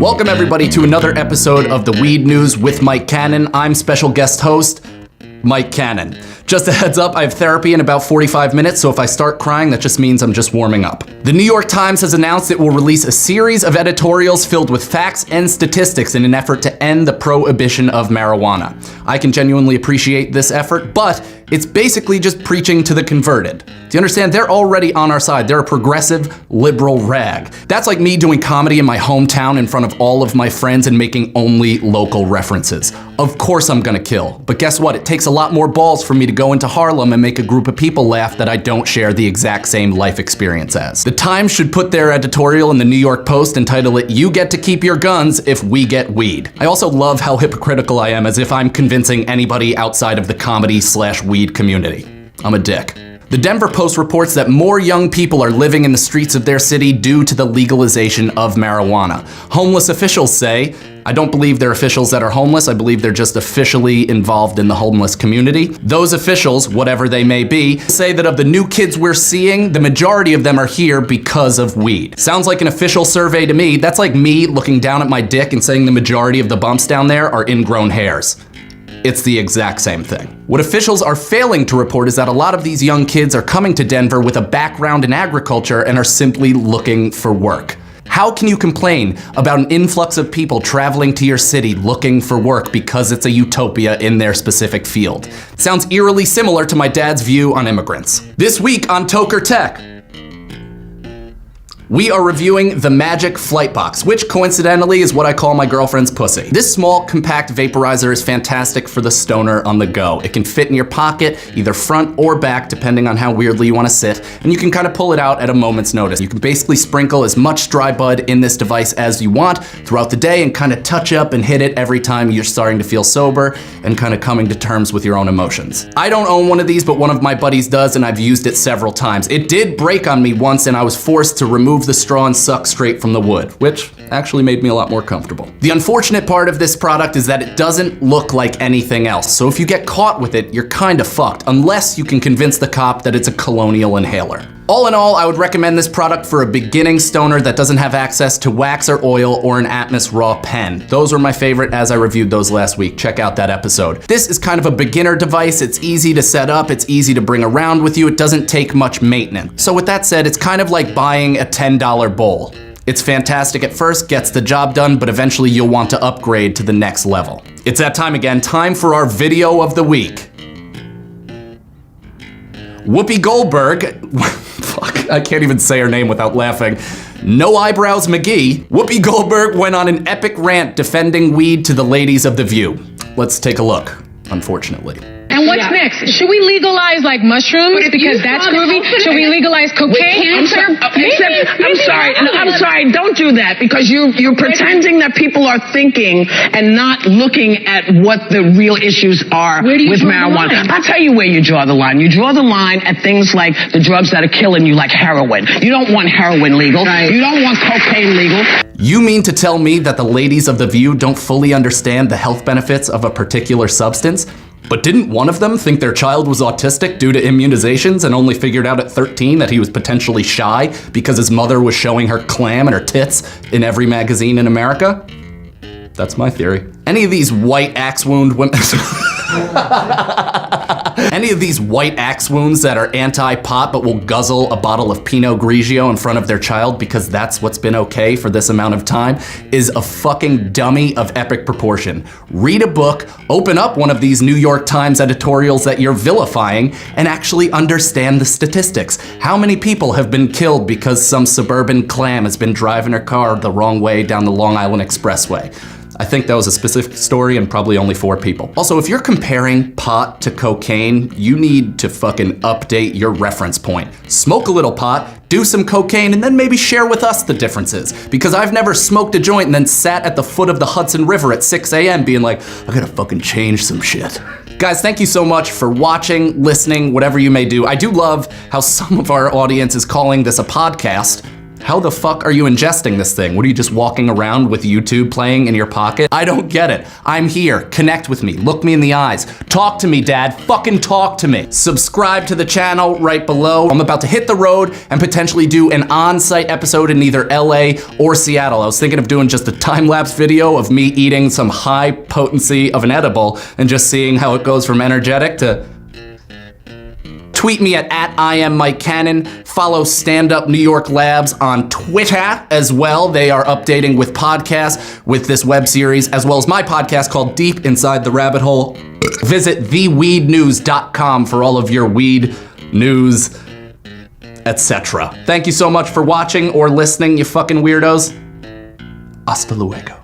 Welcome everybody to another episode of the Weed News with Mike Cannon. I'm special guest host, Mike Cannon. Just a heads up, I have therapy in about 45 minutes, so if I start crying, that just means I'm just warming up. The New York Times has announced it will release a series of editorials filled with facts and statistics in an effort to end the prohibition of marijuana. I can genuinely appreciate this effort, but it's basically just preaching to the converted. Do you understand? They're already on our side. They're a progressive, liberal rag. That's like me doing comedy in my hometown in front of all of my friends and making only local references. Of course I'm gonna kill, but guess what? It takes a lot more balls for me to go into Harlem and make a group of people laugh that I don't share the exact same life experience as. The Times should put their editorial in the New York Post and title it, "You Get to Keep Your Guns If We Get Weed." I also love how hypocritical I am, as if I'm convincing anybody outside of the comedy/weed community. I'm a dick. The Denver Post reports that more young people are living in the streets of their city due to the legalization of marijuana. Homeless officials say, I don't believe they're officials that are homeless, I believe they're just officially involved in the homeless community. Those officials, whatever they may be, say that of the new kids we're seeing, the majority of them are here because of weed. Sounds like an official survey to me. That's like me looking down at my dick and saying the majority of the bumps down there are ingrown hairs. It's the exact same thing. What officials are failing to report is that a lot of these young kids are coming to Denver with a background in agriculture and are simply looking for work. How can you complain about an influx of people traveling to your city looking for work because it's a utopia in their specific field? Sounds eerily similar to my dad's view on immigrants. This week on Toker Tech, we are reviewing the Magic Flight Box, which coincidentally is what I call my girlfriend's pussy. This small, compact vaporizer is fantastic for the stoner on the go. It can fit in your pocket, either front or back, depending on how weirdly you want to sit, and you can kind of pull it out at a moment's notice. You can basically sprinkle as much dry bud in this device as you want throughout the day and kind of touch up and hit it every time you're starting to feel sober and kind of coming to terms with your own emotions. I don't own one of these, but one of my buddies does, and I've used it several times. It did break on me once, and I was forced to remove the straw and suck straight from the wood, which actually made me a lot more comfortable. The unfortunate part of this product is that it doesn't look like anything else, so if you get caught with it, you're kind of fucked, unless you can convince the cop that it's a colonial inhaler. All in all, I would recommend this product for a beginning stoner that doesn't have access to wax or oil or an Atmos Raw pen. Those were my favorite as I reviewed those last week. Check out that episode. This is kind of a beginner device. It's easy to set up. It's easy to bring around with you. It doesn't take much maintenance. So with that said, it's kind of like buying a $10 bowl. It's fantastic at first, gets the job done, but eventually you'll want to upgrade to the next level. It's that time again. Time for our video of the week. Whoopi Goldberg, fuck, I can't even say her name without laughing. No Eyebrows McGee, Whoopi Goldberg went on an epic rant defending weed to the ladies of The View. Let's take a look, unfortunately. And what's next? Should we legalize like mushrooms because that's groovy? Should we legalize cocaine? I'm sorry. Don't do that because you're pretending that people are thinking and not looking at what the real issues are with marijuana. I'll tell you where you draw the line. You draw the line at things like the drugs that are killing you, like heroin. You don't want heroin legal. Right. You don't want cocaine legal. You mean to tell me that the ladies of The View don't fully understand the health benefits of a particular substance? But didn't one of them think their child was autistic due to immunizations and only figured out at 13 that he was potentially shy because his mother was showing her clam and her tits in every magazine in America? That's my theory. Any of these white axe wound women... Any of these white axe wounds that are anti-pot but will guzzle a bottle of Pinot Grigio in front of their child because that's what's been okay for this amount of time is a fucking dummy of epic proportion. Read a book, open up one of these New York Times editorials that you're vilifying, and actually understand the statistics. How many people have been killed because some suburban clam has been driving her car the wrong way down the Long Island Expressway? I think that was a specific story and probably only 4 people. Also, if you're comparing pot to cocaine, you need to fucking update your reference point. Smoke a little pot, do some cocaine, and then maybe share with us the differences. Because I've never smoked a joint and then sat at the foot of the Hudson River at 6 a.m. being like, I gotta fucking change some shit. Guys, thank you so much for watching, listening, whatever you may do. I do love how some of our audience is calling this a podcast. How the fuck are you ingesting this thing? What are you just walking around with YouTube playing in your pocket? I don't get it. I'm here. Connect with me. Look me in the eyes. Talk to me, Dad. Fucking talk to me. Subscribe to the channel right below. I'm about to hit the road and potentially do an on-site episode in either LA or Seattle. I was thinking of doing just a time-lapse video of me eating some high potency of an edible and just seeing how it goes from energetic to... Tweet me at I am Mike Cannon. Follow Stand Up New York Labs on Twitter as well. They are updating with podcasts with this web series, as well as my podcast called Deep Inside the Rabbit Hole. Visit theweednews.com for all of your weed news, etc. Thank you so much for watching or listening, you fucking weirdos. Hasta luego.